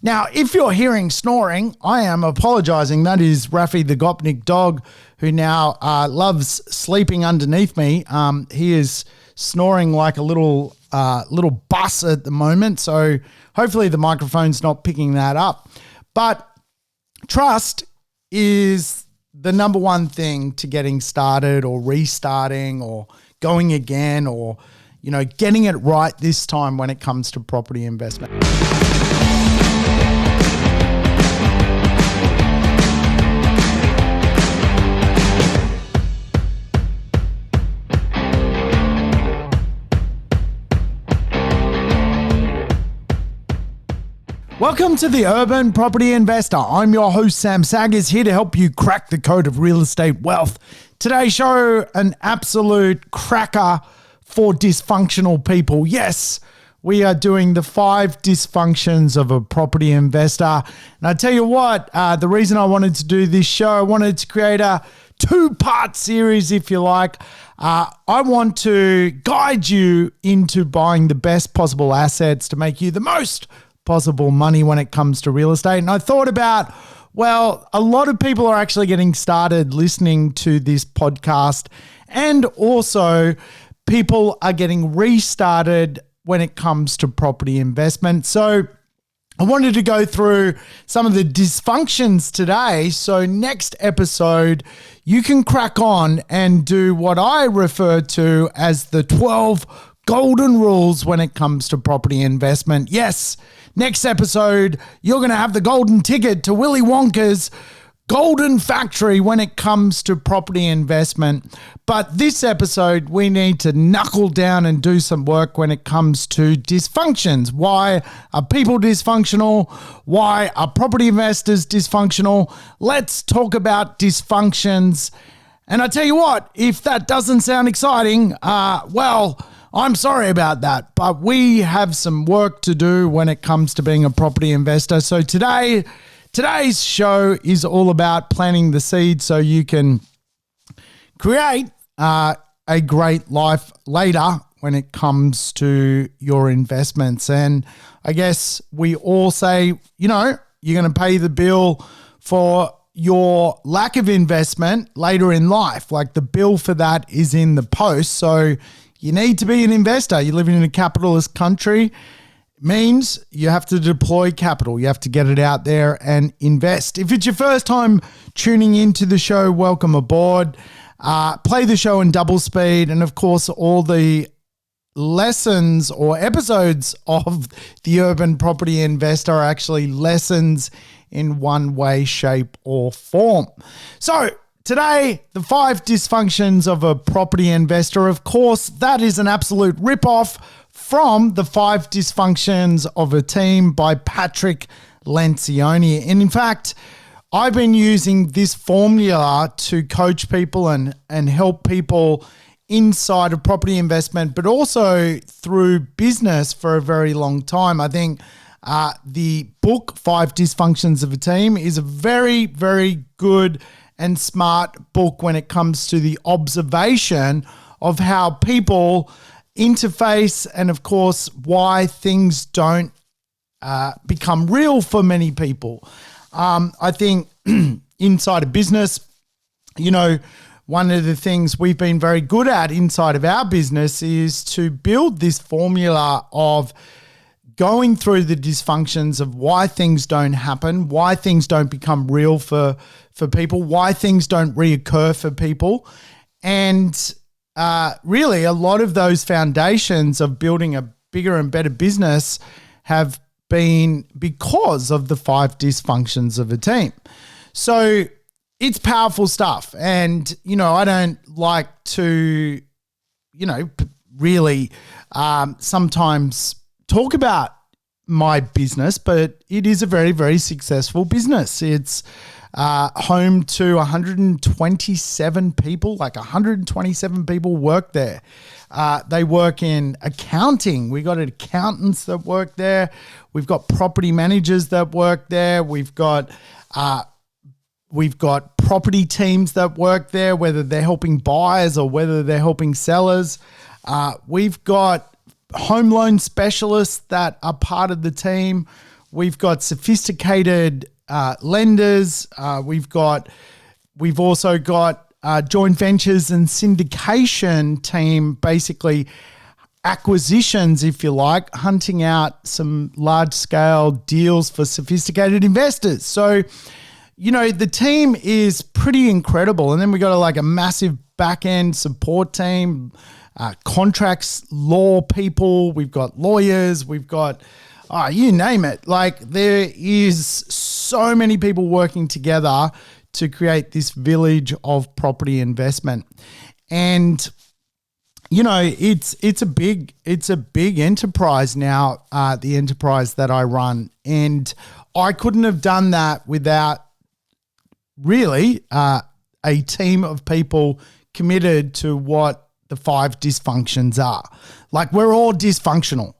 Now, if you're hearing snoring, I am apologizing. That is Rafi the Gopnik dog, who now loves sleeping underneath me. He is snoring like a little bus at the moment, so hopefully the microphone's not picking that up. But trust is the number one thing to getting started or restarting or going again or, getting it right this time when it comes to property investment. Welcome to the Urban Property Investor. I'm your host, Sam Saggers, here to help you crack the code of real estate wealth. Today's show, an absolute cracker for dysfunctional people. Yes, we are doing the 5 dysfunctions of a property investor. And I tell you what, the reason I wanted to do this show, I wanted to create a 2-part series, if you like. I want to guide you into buying the best possible assets to make you the most possible money when it comes to real estate. And I thought about, well, a lot of people are actually getting started listening to this podcast, and also people are getting restarted when it comes to property investment. So I wanted to go through some of the dysfunctions today. So next episode, you can crack on and do what I refer to as the 12 golden rules when it comes to property investment. Yes, next episode, you're going to have the golden ticket to Willy Wonka's golden factory when it comes to property investment. But this episode, we need to knuckle down and do some work when it comes to dysfunctions. Why are people dysfunctional? Why are property investors dysfunctional? Let's talk about dysfunctions. And I tell you what, if that doesn't sound exciting, well, I'm sorry about that, but we have some work to do when it comes to being a property investor. So today's show is all about planting the seed so you can create a great life later when it comes to your investments. And I guess we all say, you're going to pay the bill for your lack of investment later in life. Like the bill for that is in the post. So you need to be an investor. You're living in a capitalist country. It means you have to deploy capital. You have to get it out there and invest. If it's your first time tuning into the show, welcome aboard. Play the show in double speed. And of course, all the lessons or episodes of the Urban Property Investor are actually lessons in one way, shape, or form. So today, the 5 dysfunctions of a property investor. Of course, that is an absolute ripoff from the 5 dysfunctions of a team by Patrick Lencioni. And in fact, I've been using this formula to coach people and help people inside of property investment, but also through business for a very long time. I think the book, 5 Dysfunctions of a Team, is a very, very good and smart book when it comes to the observation of how people interface and, of course, why things don't become real for many people. I think inside of business, one of the things we've been very good at inside of our business is to build this formula of going through the dysfunctions of why things don't happen, why things don't become real for people, why things don't reoccur for people. And really, a lot of those foundations of building a bigger and better business have been because of the 5 dysfunctions of a team. So it's powerful stuff. And, I don't like to, really sometimes talk about my business, but it is a very, very successful business. It's home to 127 people, like 127 people work there. They work in accounting. We got accountants that work there. We've got property managers that work there. We've got property teams that work there, whether they're helping buyers or whether they're helping sellers. We've got home loan specialists that are part of the team. We've got sophisticated lenders. We've also got joint ventures and syndication team, basically acquisitions, if you like, hunting out some large scale deals for sophisticated investors. So, the team is pretty incredible. And then we got a massive back end support team, contracts, law people. We've got lawyers. We've got, you name it. There is so many people working together to create this village of property investment. And it's a big enterprise now, the enterprise that I run. And I couldn't have done that without really a team of people committed to what the 5 dysfunctions are. We're all dysfunctional.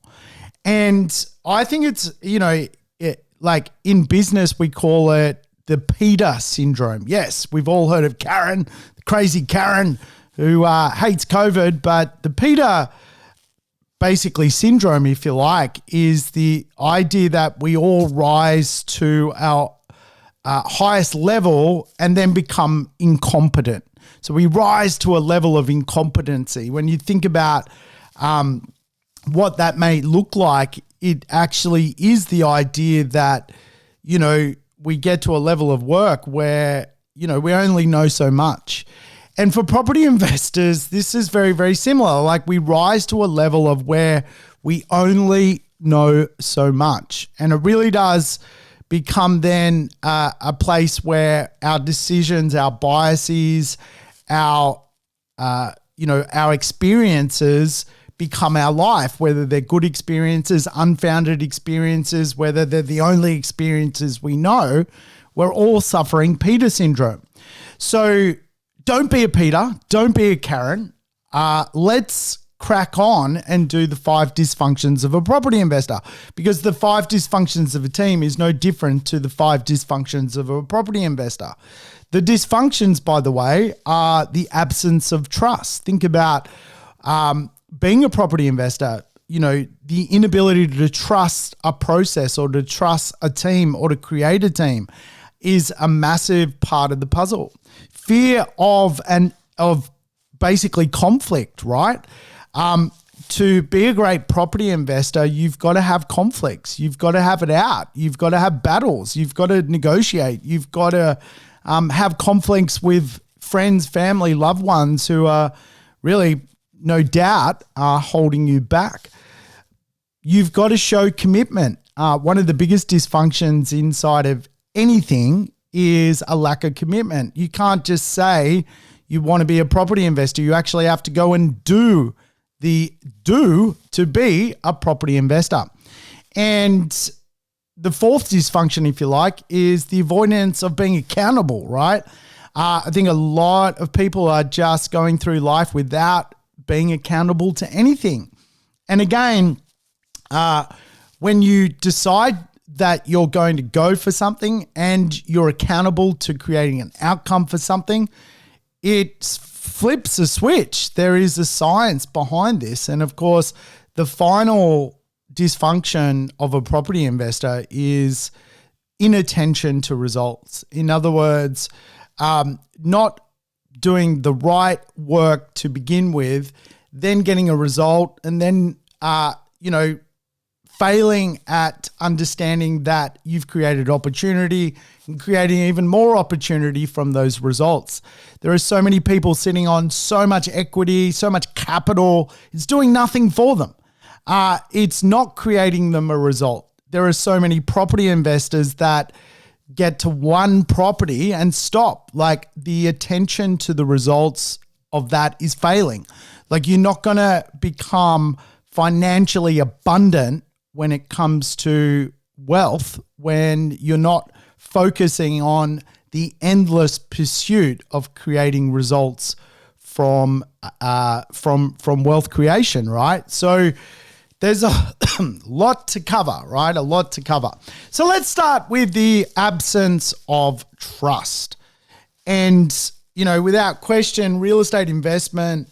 And I think it's, in business, we call it the Peter syndrome. Yes, we've all heard of Karen, the crazy Karen, who hates COVID, but the Peter basically syndrome, if you like, is the idea that we all rise to our highest level and then become incompetent. So we rise to a level of incompetency. When you think about what that may look like, it actually is the idea that, we get to a level of work where, we only know so much. And for property investors, this is very, very similar. We rise to a level of where we only know so much. And it really does become then a place where our decisions, our biases, our experiences become our life, whether they're good experiences, unfounded experiences, whether they're the only experiences we know. We're all suffering Peter syndrome. So don't be a Peter. Don't be a Karen. Let's crack on and do the 5 dysfunctions of a property investor, because the 5 dysfunctions of a team is no different to the 5 dysfunctions of a property investor. The dysfunctions, by the way, are the absence of trust. Think about being a property investor, the inability to trust a process or to trust a team or to create a team is a massive part of the puzzle. Fear of basically conflict, right? To be a great property investor, you've got to have conflicts. You've got to have it out. You've got to have battles. You've got to negotiate. You've got to have conflicts with friends, family, loved ones who are really, no doubt, are holding you back. You've got to show commitment. One of the biggest dysfunctions inside of anything is a lack of commitment. You can't just say you want to be a property investor. You actually have to go and do to be a property investor. And the 4th dysfunction, if you like, is the avoidance of being accountable, right? I think a lot of people are just going through life without being accountable to anything. And again, when you decide that you're going to go for something and you're accountable to creating an outcome for something, it flips a switch. There is a science behind this. And of course, the final dysfunction of a property investor is inattention to results. In other words, not doing the right work to begin with, then getting a result, and then, failing at understanding that you've created opportunity and creating even more opportunity from those results. There are so many people sitting on so much equity, so much capital. It's doing nothing for them. It's not creating them a result. There are so many property investors that get to one property and stop. The attention to the results of that is failing. You're not going to become financially abundant when it comes to wealth when you're not focusing on the endless pursuit of creating results from wealth creation, right? So there's a lot to cover, right? A lot to cover. So let's start with the absence of trust. And, without question, real estate investment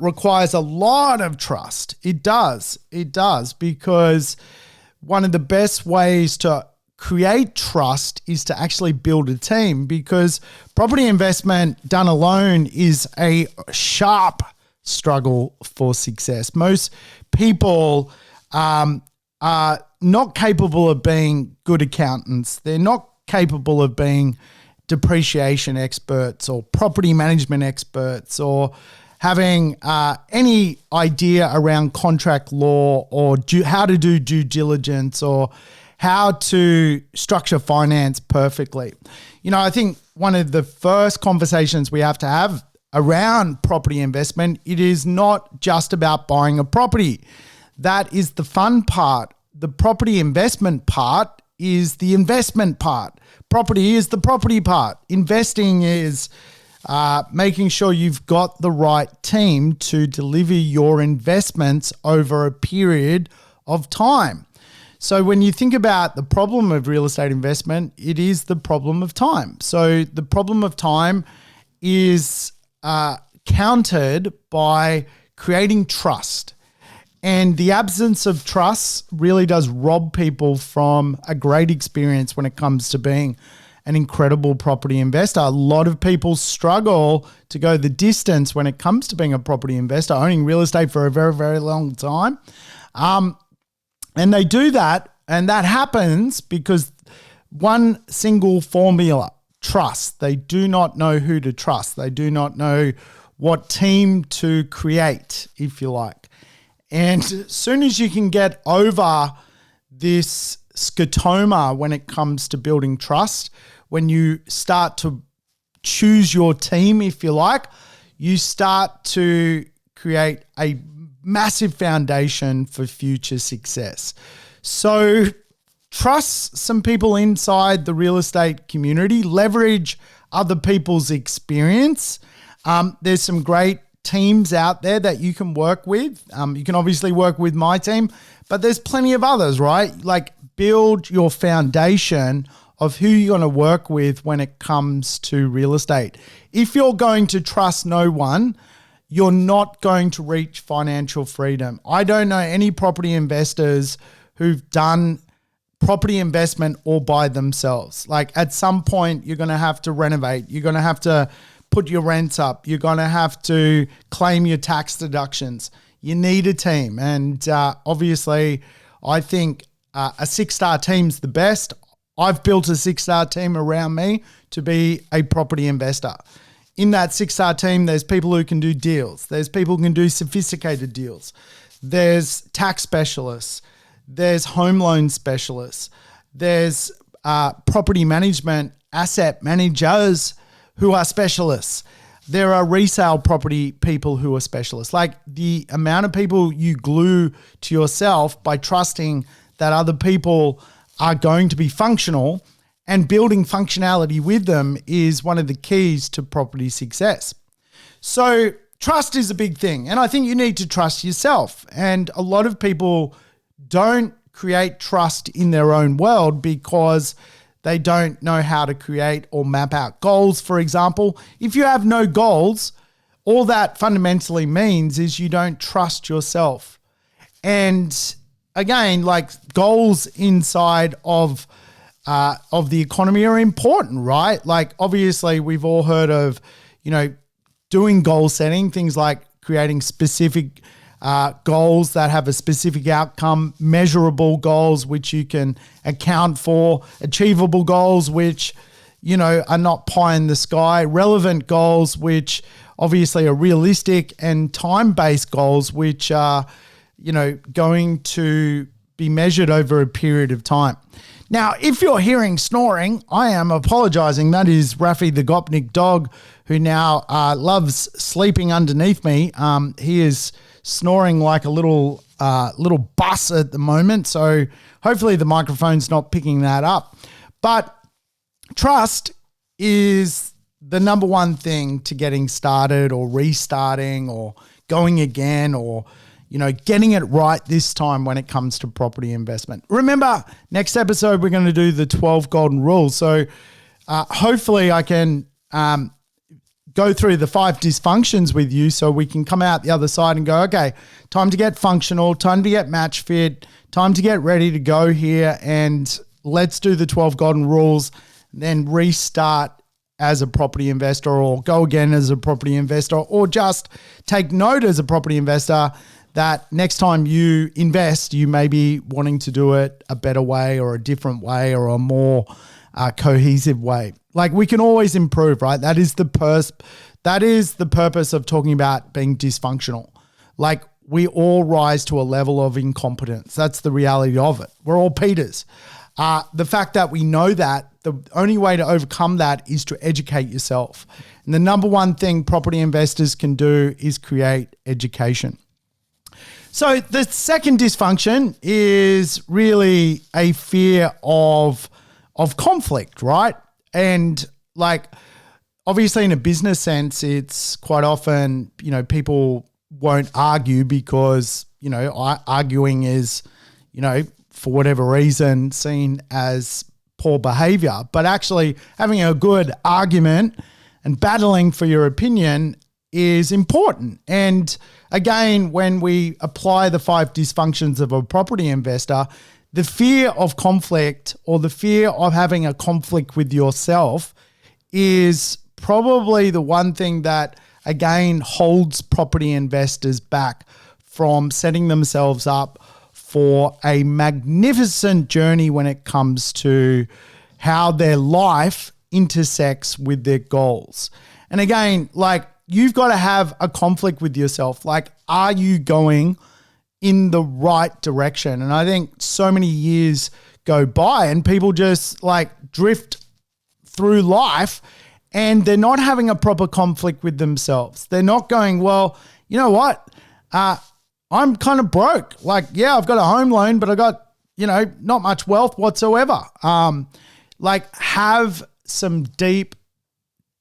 requires a lot of trust. It does because one of the best ways to create trust is to actually build a team, because property investment done alone is a sharp struggle for success. Most people are not capable of being good accountants. They're not capable of being depreciation experts or property management experts, or having any idea around contract law, or how to do due diligence, or how to structure finance perfectly. I think one of the first conversations we have to have around property investment, it is not just about buying a property. That is the fun part. The property investment part is the investment part. Property is the property part. Investing is making sure you've got the right team to deliver your investments over a period of time. So when you think about the problem of real estate investment, it is the problem of time. So the problem of time is countered by creating trust. And the absence of trust really does rob people from a great experience when it comes to being an incredible property investor. A lot of people struggle to go the distance when it comes to being a property investor, owning real estate for a very, very long time. And they do that, and that happens because one single formula, trust. They do not know who to trust. They do not know what team to create, if you like. And as soon as you can get over this scotoma when it comes to building trust, when you start to choose your team, if you like, you start to create a massive foundation for future success. So trust some people inside the real estate community, leverage other people's experience. There's some great teams out there that you can work with. You can obviously work with my team, but there's plenty of others, right? Like, build your foundation of who you're going to work with when it comes to real estate. If you're going to trust no one, you're not going to reach financial freedom. I don't know any property investors who've done property investment all by themselves. Like, at some point, you're going to have to renovate. You're going to have to put your rents up. You're going to have to claim your tax deductions. You need a team. And obviously, I think a 6-star team's the best. I've built a 6-star team around me to be a property investor. In that 6-star team, there's people who can do deals. There's people who can do sophisticated deals. There's tax specialists. There's home loan specialists. There's property management asset managers who are specialists. There are resale property people who are specialists. Like, the amount of people you glue to yourself by trusting that other people are going to be functional and building functionality with them is one of the keys to property success. So trust is a big thing. And I think you need to trust yourself. And a lot of people don't create trust in their own world because they don't know how to create or map out goals, for example. If you have no goals, all that fundamentally means is you don't trust yourself. And again, like, goals inside of the economy are important, right? Like, obviously, we've all heard of, doing goal setting, things like creating specific goals that have a specific outcome, measurable goals which you can account for, achievable goals which, are not pie in the sky, relevant goals which obviously are realistic, and time-based goals which are, going to be measured over a period of time. Now, if you're hearing snoring, I am apologizing. That is Rafi the Gopnik dog, who now loves sleeping underneath me. He is snoring like a little bus at the moment. So hopefully the microphone's not picking that up. But trust is the number one thing to getting started or restarting or going again, or getting it right this time when it comes to property investment. Remember, next episode, we're going to do the 12 golden rules. So hopefully I can go through the 5 dysfunctions with you so we can come out the other side and go, okay, time to get functional, time to get match fit, time to get ready to go here, and let's do the 12 golden rules, then restart as a property investor, or go again as a property investor, or just take note as a property investor that next time you invest, you may be wanting to do it a better way or a different way or a more cohesive way. Like, we can always improve, right? That is the purpose of talking about being dysfunctional. Like, we all rise to a level of incompetence. That's the reality of it. We're all Peters. The fact that we know that, the only way to overcome that is to educate yourself. And the number one thing property investors can do is create education. So the second dysfunction is really a fear of conflict, right? And like, obviously in a business sense, it's quite often, people won't argue because, arguing is, for whatever reason, seen as poor behavior. But actually having a good argument and battling for your opinion is important. And again, when we apply the 5 dysfunctions of a property investor, the fear of conflict, or the fear of having a conflict with yourself, is probably the one thing that, again, holds property investors back from setting themselves up for a magnificent journey when it comes to how their life intersects with their goals. And again, like, you've got to have a conflict with yourself. Like, are you going in the right direction? And I think so many years go by and people just like drift through life and they're not having a proper conflict with themselves. They're not going, well, you know what? I'm kind of broke. Like, yeah, I've got a home loan, but I got, not much wealth whatsoever. Like, have some deep,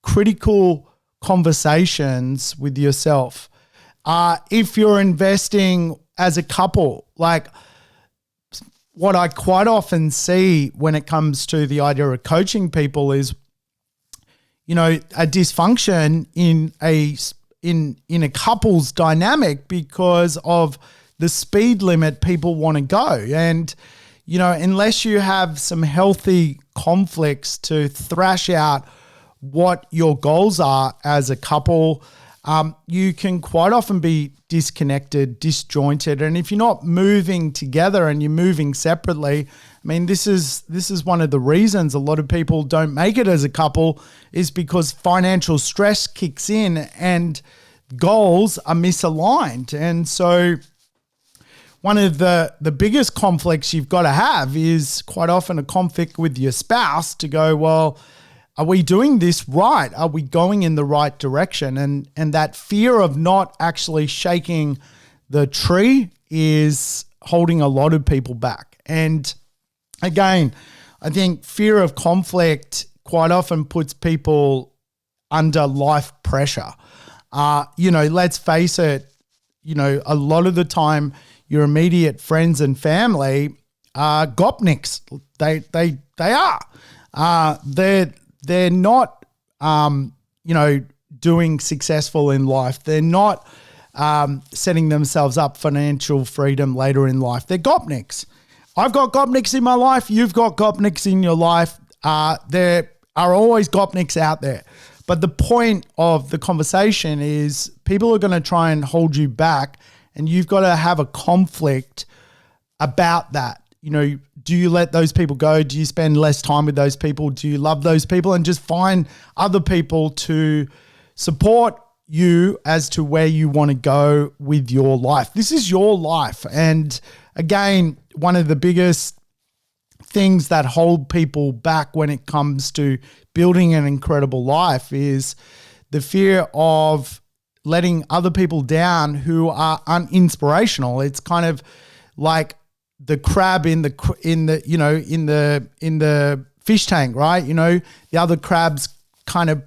critical conversations with yourself. If you're investing as a couple, like, what I quite often see when it comes to the idea of coaching people is, a dysfunction in a couple's dynamic because of the speed limit people want to go. And, unless you have some healthy conflicts to thrash out what your goals are as a couple, you can quite often be disconnected, disjointed. And if you're not moving together and you're moving separately, I mean, this is one of the reasons a lot of people don't make it as a couple, is because financial stress kicks in and goals are misaligned. And so one of the biggest conflicts you've got to have is quite often a conflict with your spouse to go, well, are we doing this right? Are we going in the right direction? And that fear of not actually shaking the tree is holding a lot of people back. And again, I think fear of conflict quite often puts people under life pressure. Let's face it, a lot of the time your immediate friends and family are gopniks. They are. They're not, doing successful in life. They're not setting themselves up financial freedom later in life. They're gopniks. I've got gopniks in my life. You've got gopniks in your life. There are always gopniks out there. But the point of the conversation is people are going to try and hold you back, and you've got to have a conflict about that. Do you let those people go? Do you spend less time with those people? Do you love those people? And just find other people to support you as to where you want to go with your life. This is your life. And again, one of the biggest things that hold people back when it comes to building an incredible life is the fear of letting other people down who are uninspirational. It's kind of like the crab in the fish tank, right? The other crabs kind of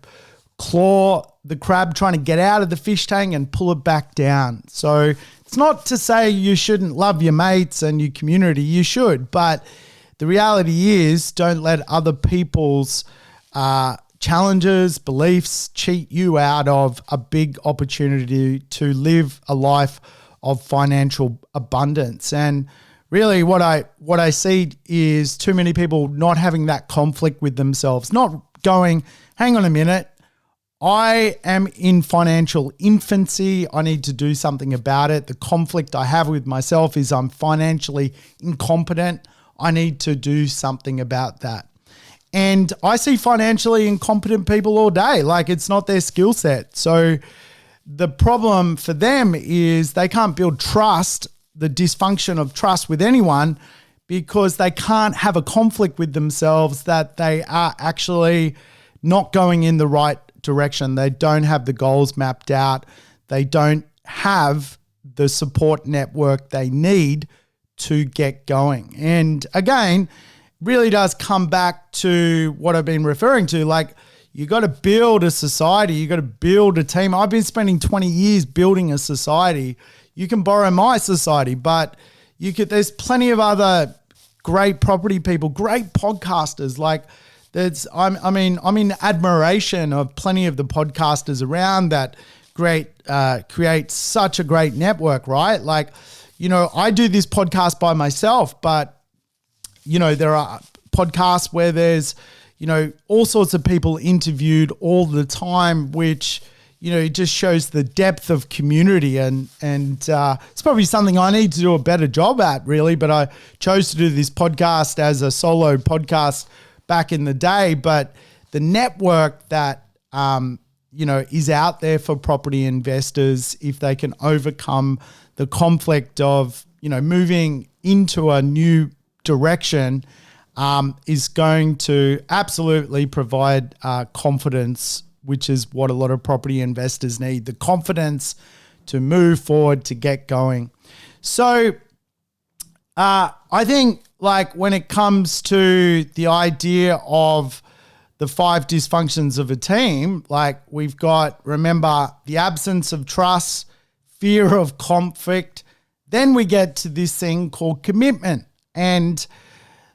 claw the crab trying to get out of the fish tank and pull it back down. So it's not to say you shouldn't love your mates and your community. You should, but the reality is don't let other people's challenges, beliefs cheat you out of a big opportunity to live a life of financial abundance. And really what I see is too many people not having that conflict with themselves, not going, hang on a minute, I am in financial infancy. I need to do something about it. The conflict I have with myself is I'm financially incompetent. I need to do something about that. And I see financially incompetent people all day. Like, it's not their skill set. So the problem for them is they can't build trust, the dysfunction of trust with anyone, because they can't have a conflict with themselves that they are actually not going in the right direction. They don't have the goals mapped out. They don't have the support network they need to get going. And again, really does come back to what I've been referring to. Like, you got to build a society. You got to build a team. I've been spending 20 years building a society. You can borrow my society, but there's plenty of other great property people, great podcasters. Like, I'm in admiration of plenty of the podcasters around that create such a great network, right? Like, I do this podcast by myself, but there are podcasts where there's, all sorts of people interviewed all the time, which, it just shows the depth of community. And it's probably something I need to do a better job at, really. But I chose to do this podcast as a solo podcast back in the day. But the network that, is out there for property investors, if they can overcome the conflict of, moving into a new direction, is going to absolutely provide confidence, which is what a lot of property investors need, the confidence to move forward, to get going. So I think, like, when it comes to the idea of the 5 dysfunctions of a team, like, we've got, remember, the absence of trust, fear of conflict. Then we get to this thing called commitment. And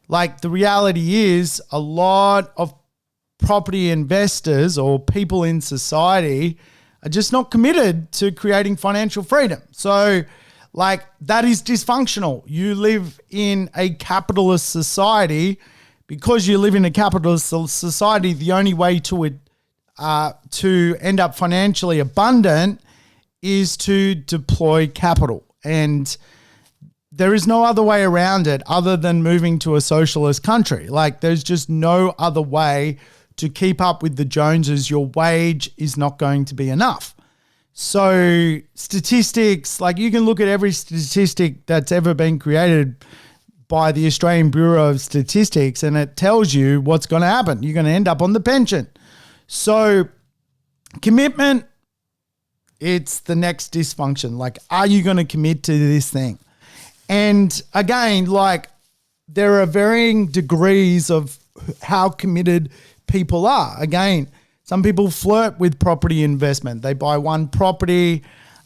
like, the reality is, a lot of property investors or people in society are just not committed to creating financial freedom. So, like, that is dysfunctional. You live in a capitalist society. Because you live in a capitalist society, the only way to end up financially abundant is to deploy capital. And there is no other way around it other than moving to a socialist country. Like, there's just no other way to keep up with the Joneses. Your wage is not going to be enough. So statistics, like, you can look at every statistic that's ever been created by the Australian Bureau of Statistics, and it tells you what's going to happen. You're going to end up on the pension. So commitment, it's the next dysfunction. Like, are you going to commit to this thing? And again, like, there are varying degrees of how committed people are. Again, some people flirt with property investment. They buy one property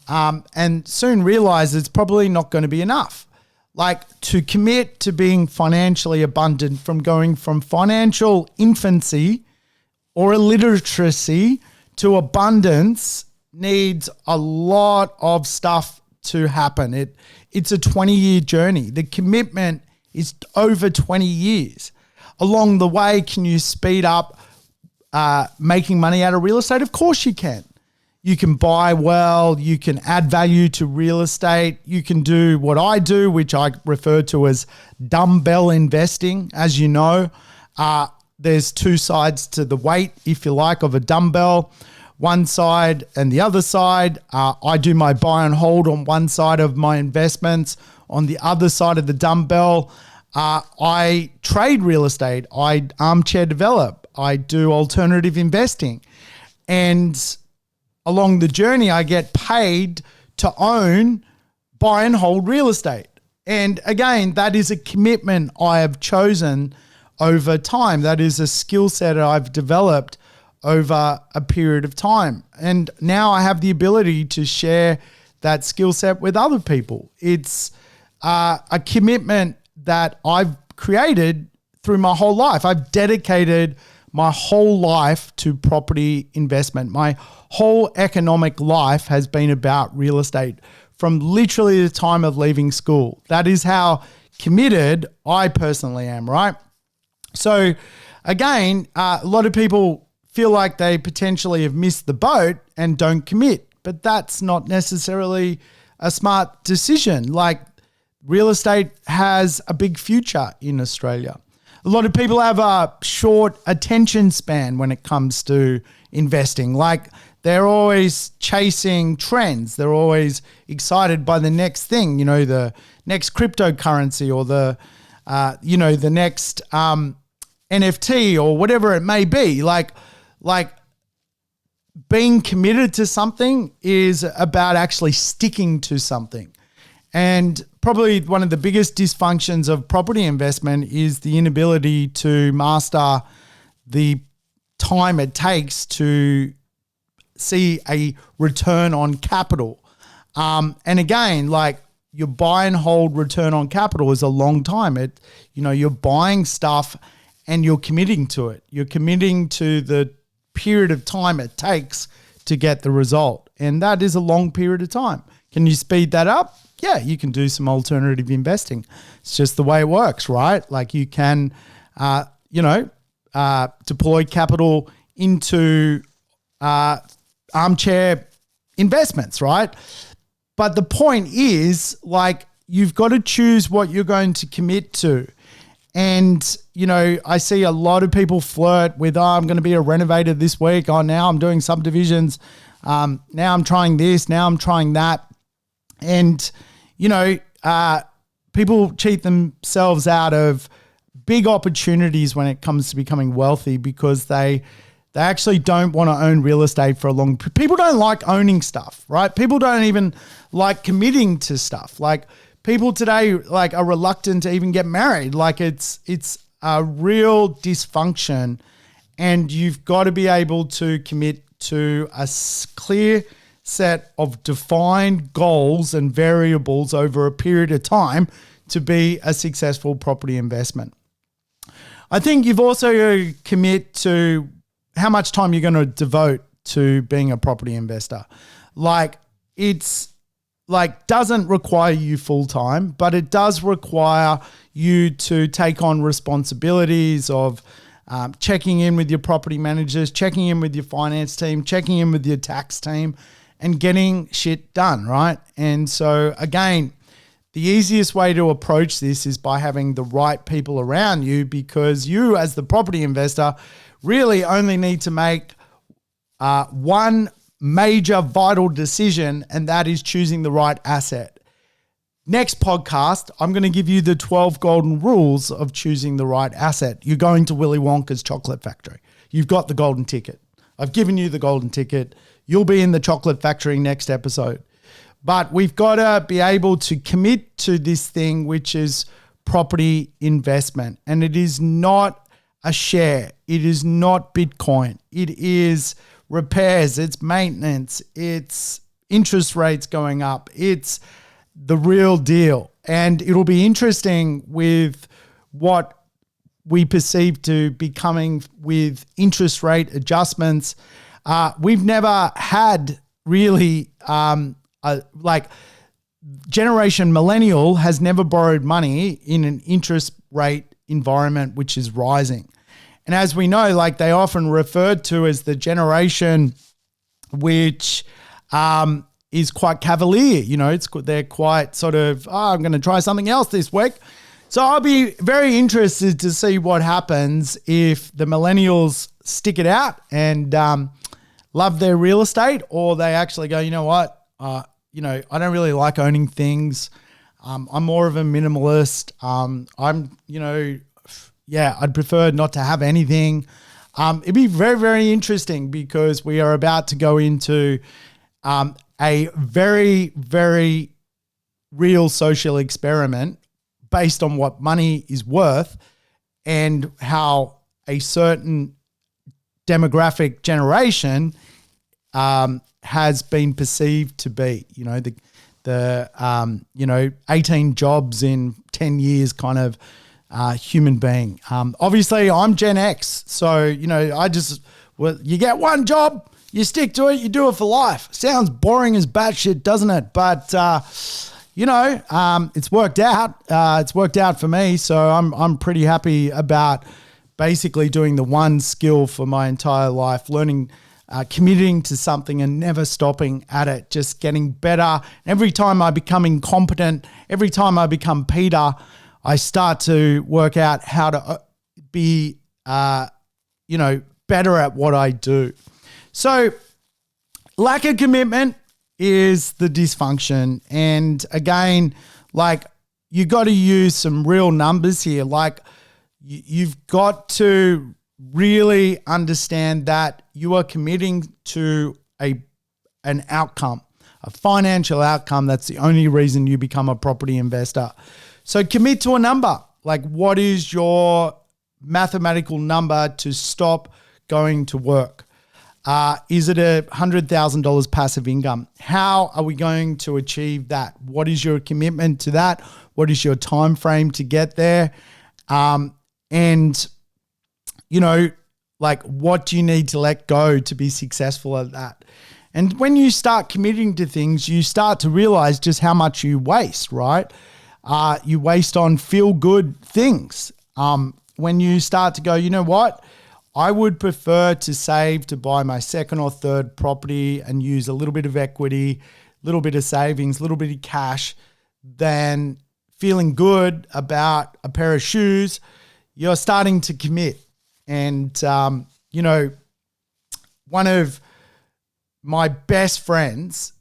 and soon realize it's probably not going to be enough. Like, to commit to being financially abundant, from going from financial infancy or illiteracy to abundance, needs a lot of stuff to happen. It's a 20-year journey. The commitment is over 20 years. Along the way, can you speed up making money out of real estate? Of course you can. You can buy well, you can add value to real estate, you can do what I do, which I refer to as dumbbell investing. As you know, there's 2 sides to the weight, if you like, of a dumbbell. One side and the other side. I do my buy and hold on one side of my investments. On the other side of the dumbbell, I trade real estate, I armchair develop, I do alternative investing. And along the journey, I get paid to own, buy and hold real estate. And again, that is a commitment I have chosen over time. That is a skill set I've developed over a period of time. And now I have the ability to share that skill set with other people. It's a commitment that I've created through my whole life. I've dedicated my whole life to property investment. My whole economic life has been about real estate from literally the time of leaving school. That is how committed I personally am, right? So again, a lot of people feel like they potentially have missed the boat and don't commit, but that's not necessarily a smart decision. Like, real estate has a big future in Australia. A lot of people have a short attention span when it comes to investing. Like, they're always chasing trends. They're always excited by the next thing, the next cryptocurrency or the next NFT or whatever it may be. Like being committed to something is about actually sticking to something. And probably one of the biggest dysfunctions of property investment is the inability to master the time it takes to see a return on capital. And again, like, your buy and hold return on capital is a long time. You're buying stuff and you're committing to it. You're committing to the period of time it takes to get the result. And that is a long period of time. Can you speed that up? Yeah, you can do some alternative investing. It's just the way it works, right? Like, you can, deploy capital into armchair investments, right? But the point is, like, you've got to choose what you're going to commit to. And, I see a lot of people flirt with, I'm going to be a renovator this week. Oh, now I'm doing subdivisions. Now I'm trying this. Now I'm trying that. And, people cheat themselves out of big opportunities when it comes to becoming wealthy because they actually don't want to own real estate for a long period. People don't like owning stuff, right? People don't even like committing to stuff. Like, people today, like, are reluctant to even get married. Like, it's a real dysfunction, and you've got to be able to commit to a clear set of defined goals and variables over a period of time to be a successful property investment. I think you've also got to commit to how much time you're going to devote to being a property investor. Like, it's like, doesn't require you full time, but it does require you to take on responsibilities of checking in with your property managers, checking in with your finance team, checking in with your tax team, and getting shit done, right? And so again, the easiest way to approach this is by having the right people around you, because you, as the property investor, really only need to make one major vital decision, and that is choosing the right asset. Next podcast, I'm going to give you the 12 golden rules of choosing the right asset. You're going to Willy Wonka's chocolate factory. You've got the golden ticket. I've given you the golden ticket. You'll be in the chocolate factory next episode. But we've got to be able to commit to this thing, which is property investment. And it is not a share. It is not Bitcoin. It is repairs, it's maintenance, it's interest rates going up. It's the real deal. And it'll be interesting with what we perceive to be coming with interest rate adjustments. We've never had really Generation Millennial has never borrowed money in an interest rate environment which is rising. And as we know, like, they often referred to as the generation which is quite cavalier. They're quite sort of, I'm going to try something else this week. So I'll be very interested to see what happens if the millennials stick it out and love their real estate, or they actually go, you know what, I don't really like owning things. I'm more of a minimalist. I'd prefer not to have anything. It'd be very, very interesting, because we are about to go into a very, very real social experiment based on what money is worth and how a certain demographic generation has been perceived to be. The 18 jobs in 10 years kind of human being. Obviously, I'm Gen X, so you get one job, you stick to it, you do it for life. Sounds boring as batshit, doesn't it? But it's worked out. It's worked out for me, so I'm pretty happy about basically doing the one skill for my entire life, learning, committing to something and never stopping at it, just getting better. Every time I become incompetent, every time I become Peter, I start to work out how to be, better at what I do. So lack of commitment is the dysfunction. And again, you got to use some real numbers here. You've got to really understand that you are committing to an outcome, a financial outcome. That's the only reason you become a property investor. So commit to a number. What is your mathematical number to stop going to work? Is it $100,000 passive income? How are we going to achieve that? What is your commitment to that? What is your time frame to get there? What do you need to let go to be successful at that? And when you start committing to things, you start to realize just how much you waste, right? You waste on feel-good things. When you start to go, you know what? I would prefer to save to buy my second or third property and use a little bit of equity, a little bit of savings, a little bit of cash than feeling good about a pair of shoes. You're starting to commit. And, one of my best friends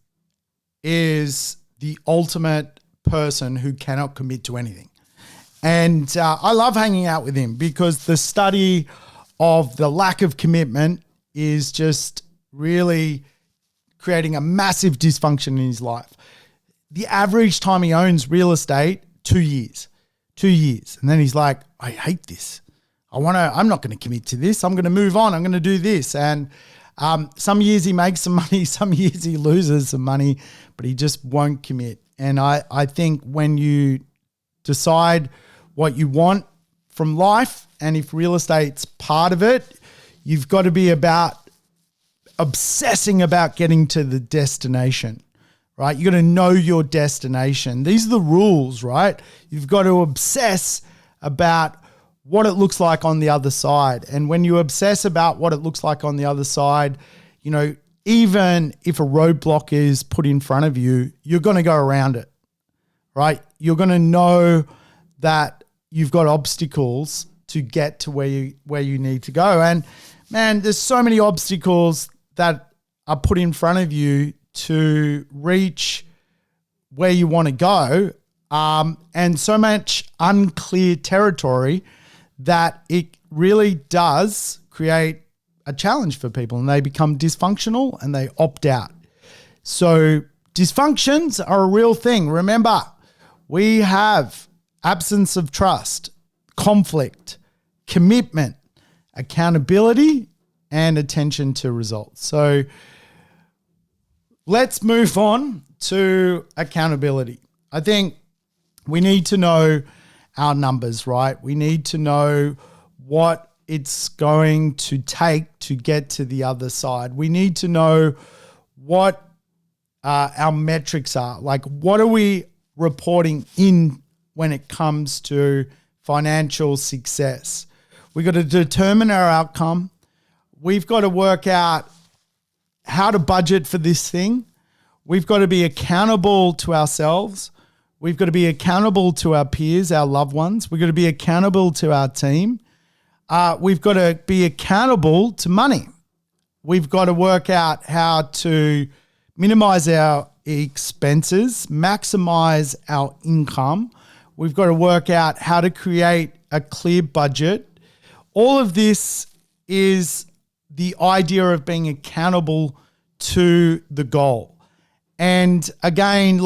is the ultimate person who cannot commit to anything. And I love hanging out with him because the study of the lack of commitment is just really creating a massive dysfunction in his life. The average time he owns real estate, 2 years. 2 years. And then he's like, I hate this. I'm not going to commit to this. I'm going to move on. I'm going to do this. And some years he makes some money, some years he loses some money, but he just won't commit. And I think when you decide what you want from life, and if real estate's part of it, you've got to be about obsessing about getting to the destination, right? You got to know your destination. These are the rules, right? You've got to obsess about what it looks like on the other side. And when you obsess about what it looks like on the other side, even if a roadblock is put in front of you, you're going to go around it, right? You're going to know that you've got obstacles to get to where you need to go. And man, there's so many obstacles that are put in front of you to reach where you want to go, and so much unclear territory that it really does create a challenge for people, and they become dysfunctional and they opt out. So dysfunctions are a real thing. Remember, we have absence of trust, conflict, commitment, accountability, and attention to results. So let's move on to accountability. I think we need to know our numbers, right? We need to know what it's going to take to get to the other side. We need to know what our metrics are. What are we reporting in when it comes to financial success? We've got to determine our outcome. We've got to work out how to budget for this thing. We've got to be accountable to ourselves. We've got to be accountable to our peers, our loved ones. We've got to be accountable to our team. We've got to be accountable to money. We've got to work out how to minimize our expenses, maximize our income. We've got to work out how to create a clear budget. All of this is the idea of being accountable to the goal. And again,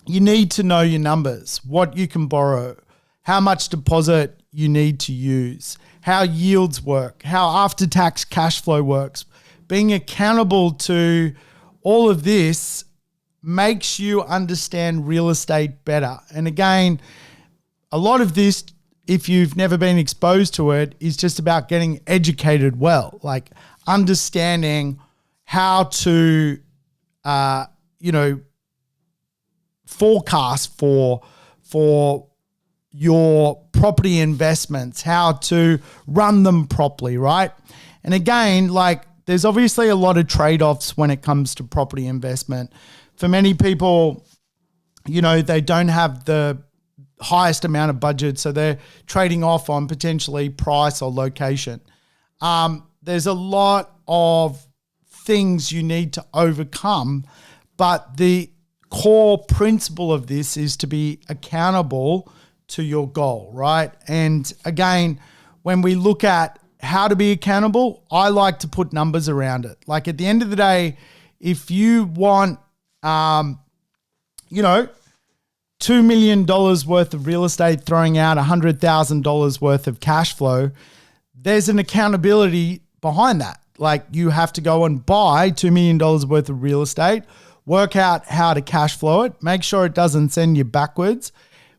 you need to know your numbers, what you can borrow, how much deposit you need to use, how yields work, how after-tax cash flow works. Being accountable to all of this makes you understand real estate better. And again, a lot of this, if you've never been exposed to it, is just about getting educated well, like understanding how to, forecast for your property investments, how to run them properly, right? And again, like there's obviously a lot of trade-offs when it comes to property investment. For many people, they don't have the highest amount of budget, so they're trading off on potentially price or location. There's a lot of things you need to overcome, but the core principle of this is to be accountable to your goal, right? And again, when we look at how to be accountable, I like to put numbers around it. Like at the end of the day, if you want, $2 million worth of real estate throwing out $100,000 worth of cash flow, there's an accountability behind that. Like you have to go and buy $2 million worth of real estate, work out how to cash flow it, make sure it doesn't send you backwards,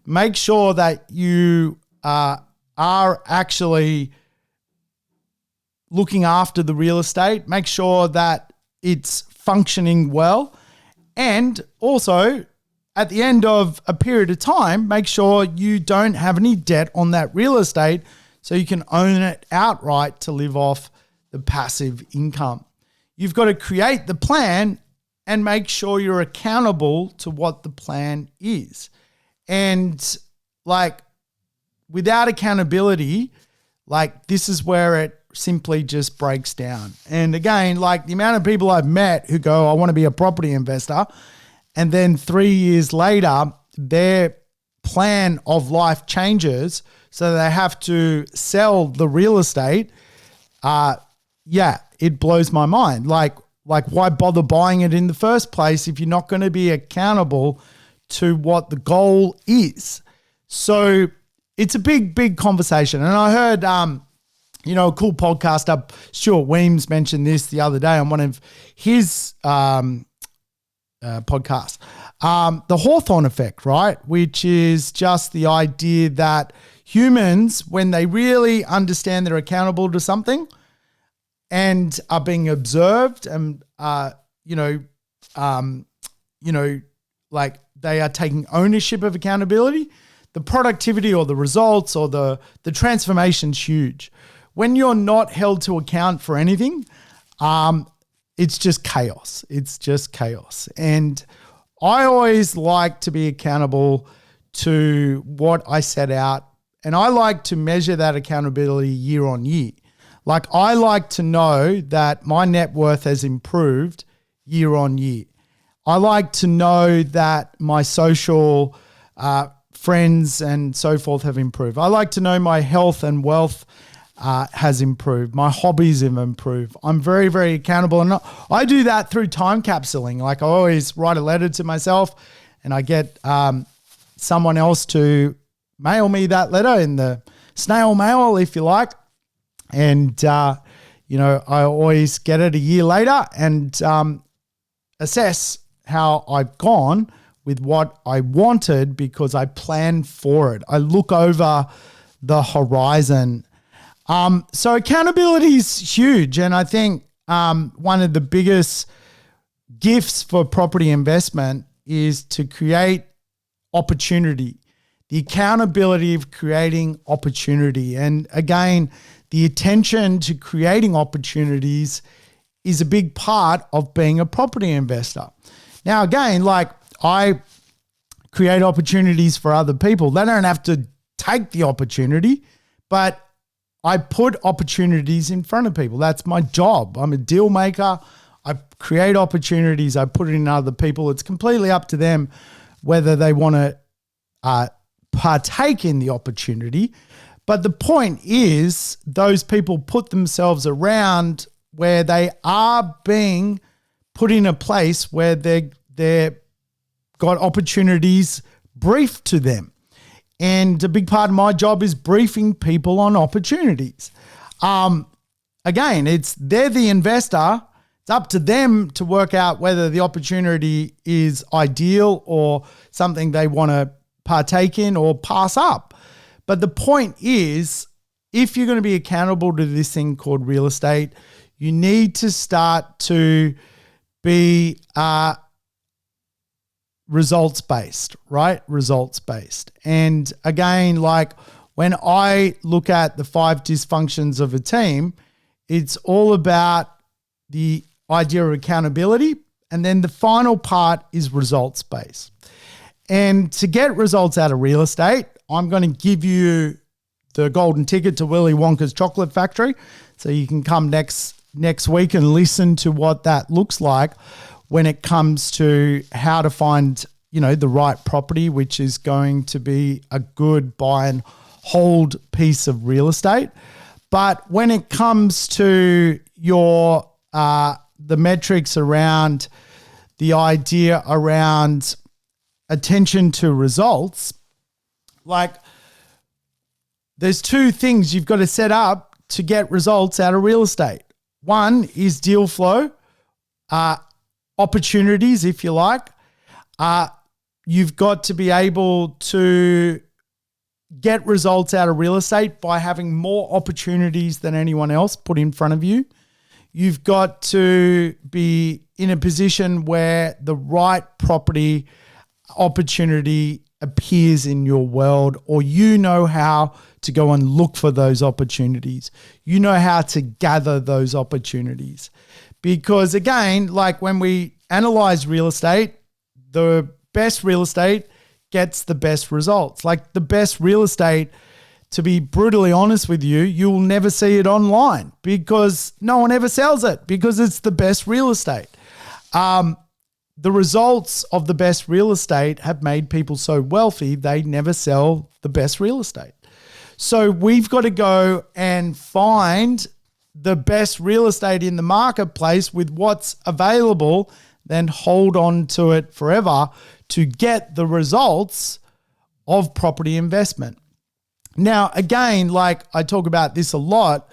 make sure that you are actually looking after the real estate, make sure that it's functioning well, and also at the end of a period of time, make sure you don't have any debt on that real estate so you can own it outright to live off the passive income. You've got to create the plan and make sure you're accountable to what the plan is. And like without accountability, like this is where it simply just breaks down. And again, like the amount of people I've met who go, I want to be a property investor, and then 3 years later, their plan of life changes, so they have to sell the real estate. It blows my mind. Like why bother buying it in the first place if you're not going to be accountable to what the goal is? So it's a big, big conversation. And I heard, a cool podcast up. Stuart Weems mentioned this the other day on one of his podcasts. The Hawthorne effect, right? Which is just the idea that humans, when they really understand they're accountable to something and are being observed and, like they are taking ownership of accountability, the productivity or the results or the transformation's huge. When you're not held to account for anything, it's just chaos. It's just chaos. And I always like to be accountable to what I set out, and I like to measure that accountability year on year. Like I like to know that my net worth has improved year on year. I like to know that my social friends and so forth have improved. I like to know my health and wealth has improved. My hobbies have improved. I'm very, very accountable. And I do that through time capsuling. Like I always write a letter to myself and I get someone else to mail me that letter in the snail mail, if you like. And, I always get it a year later and assess how I've gone with what I wanted because I planned for it. I look over the horizon. So accountability is huge. And I think one of the biggest gifts for property investment is to create opportunity, the accountability of creating opportunity. And again, the attention to creating opportunities is a big part of being a property investor. Now, again, like I create opportunities for other people. They don't have to take the opportunity, but I put opportunities in front of people. That's my job. I'm a deal maker. I create opportunities. I put it in other people. It's completely up to them whether they want to partake in the opportunity. But the point is those people put themselves around where they are being put in a place where they're got opportunities briefed to them. And a big part of my job is briefing people on opportunities. Again, they're the investor. It's up to them to work out whether the opportunity is ideal or something they want to partake in or pass up. But the point is, if you're going to be accountable to this thing called real estate, you need to start to be results-based, right? Results-based. And again, like when I look at the 5 dysfunctions of a team, it's all about the idea of accountability. And then the final part is results-based. And to get results out of real estate, I'm going to give you the golden ticket to Willy Wonka's chocolate factory. So you can come next week and listen to what that looks like when it comes to how to find, the right property, which is going to be a good buy and hold piece of real estate. But when it comes to your the metrics around the idea around attention to results, like there's 2 things you've got to set up to get results out of real estate. One is deal flow, opportunities, if you like. You've got to be able to get results out of real estate by having more opportunities than anyone else put in front of you. You've got to be in a position where the right property opportunity appears in your world, or you know how to go and look for those opportunities. You know how to gather those opportunities. Because again, like when we analyze real estate, the best real estate gets the best results. Like the best real estate, to be brutally honest with you, you'll never see it online because no one ever sells it because it's the best real estate. The results of the best real estate have made people so wealthy, they never sell the best real estate. So we've got to go and find the best real estate in the marketplace with what's available, then hold on to it forever to get the results of property investment. Now, again, like I talk about this a lot,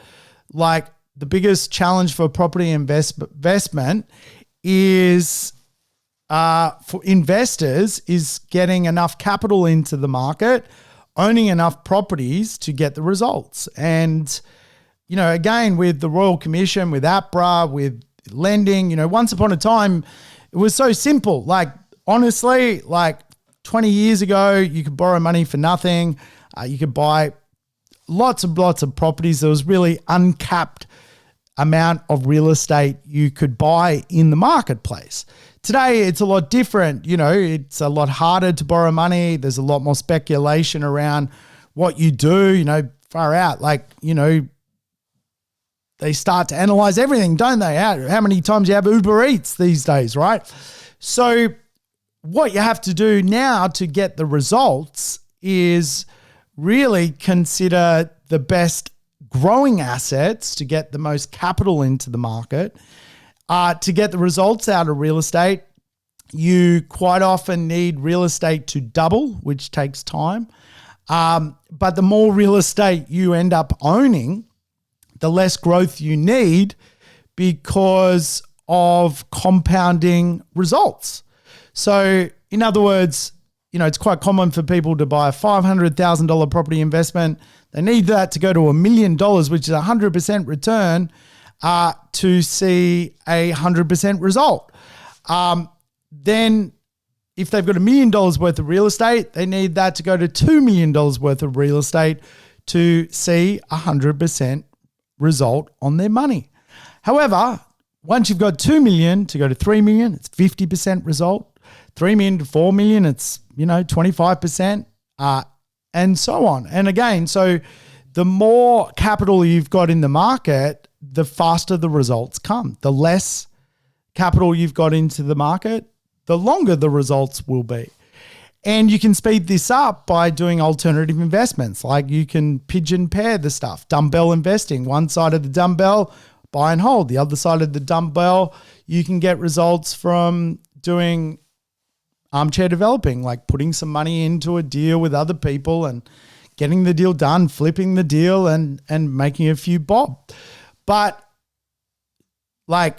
like the biggest challenge for property investment is for investors is getting enough capital into the market, owning enough properties to get the results. And, again, with the Royal Commission, with APRA, with lending, once upon a time, it was so simple. Like, honestly, like 20 years ago, you could borrow money for nothing. You could buy lots of properties. There was really uncapped amount of real estate you could buy in the marketplace. Today, it's a lot different. It's a lot harder to borrow money. There's a lot more speculation around what you do, far out. Like, they start to analyze everything, don't they? How many times you have Uber Eats these days, right? So what you have to do now to get the results is really consider the best growing assets to get the most capital into the market. To get the results out of real estate, you quite often need real estate to double, which takes time. But the more real estate you end up owning, the less growth you need because of compounding results. So in other words, it's quite common for people to buy a $500,000 property investment. They need that to go to $1 million, which is 100% return, to see a 100% result. Then if they've got $1 million worth of real estate, they need that to go to $2 million worth of real estate to see 100% result on their money. However, once you've got 2 million to go to 3 million, it's 50% result. 3 million to 4 million, it's 25%, and so on. And again, so the more capital you've got in the market, the faster the results come. The less capital you've got into the market, the longer the results will be. And you can speed this up by doing alternative investments. Like you can pigeon pair the stuff, dumbbell investing. One side of the dumbbell, buy and hold. The other side of the dumbbell, you can get results from doing armchair developing, like putting some money into a deal with other people and getting the deal done, flipping the deal and making a few bob. But like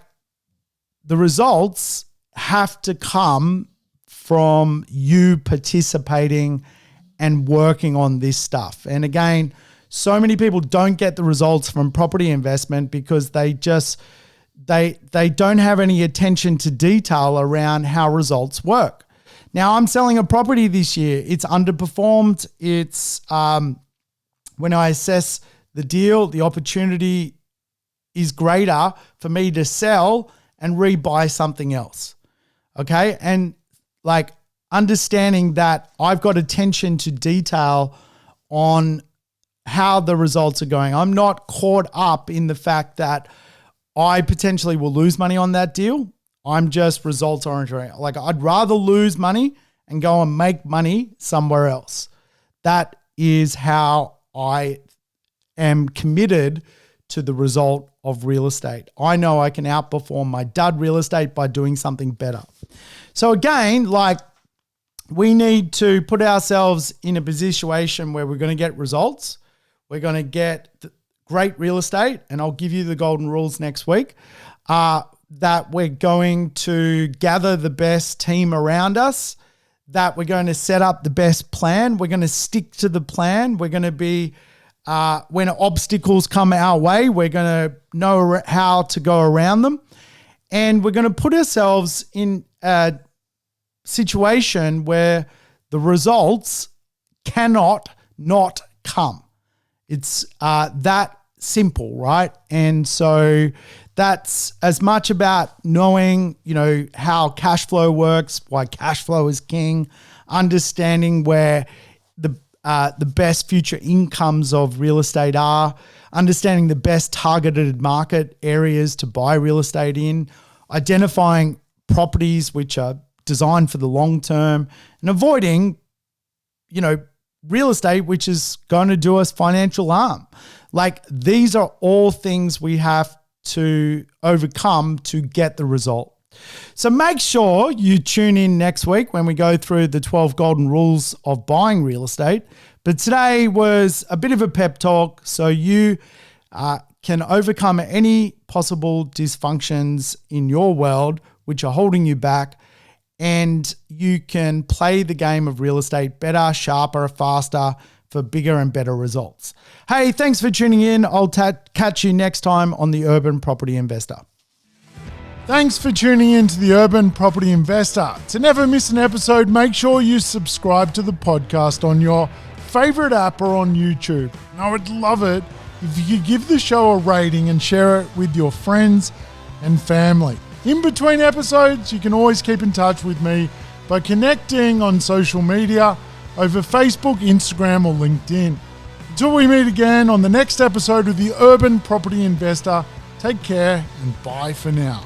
the results have to come from you participating and working on this stuff. And again, so many people don't get the results from property investment because they don't have any attention to detail around how results work. Now, I'm selling a property this year. It's underperformed. It's when I assess the deal, the opportunity is greater for me to sell and rebuy something else. Okay. And like understanding that I've got attention to detail on how the results are going. I'm not caught up in the fact that I potentially will lose money on that deal. I'm just results oriented. Like I'd rather lose money and go and make money somewhere else. That is how I am committed to the result of real estate. I know I can outperform my dud real estate by doing something better. So again, like we need to put ourselves in a situation where we're going to get results. We're going to get great real estate, and I'll give you the golden rules next week, that we're going to gather the best team around us, that we're going to set up the best plan. We're going to stick to the plan. We're going to be, when obstacles come our way, we're going to know how to go around them. And we're going to put ourselves in a situation where the results cannot not come. It's that simple, right? And so that's as much about knowing, how cash flow works, why cash flow is king, understanding where the best future incomes of real estate are, understanding the best targeted market areas to buy real estate in, identifying properties which are designed for the long term, and avoiding, real estate which is going to do us financial harm. Like these are all things we have to overcome to get the result. So make sure you tune in next week when we go through the 12 golden rules of buying real estate. But today was a bit of a pep talk so you can overcome any possible dysfunctions in your world which are holding you back, and you can play the game of real estate better, sharper, faster, for bigger and better results. Hey, thanks for tuning in. I'll catch you next time on The Urban Property Investor. Thanks for tuning in to The Urban Property Investor. To never miss an episode, make sure you subscribe to the podcast on your favorite app or on YouTube. And I would love it if you could give the show a rating and share it with your friends and family. In between episodes, you can always keep in touch with me by connecting on social media over Facebook, Instagram, or LinkedIn. Until we meet again on the next episode of The Urban Property Investor, take care and bye for now.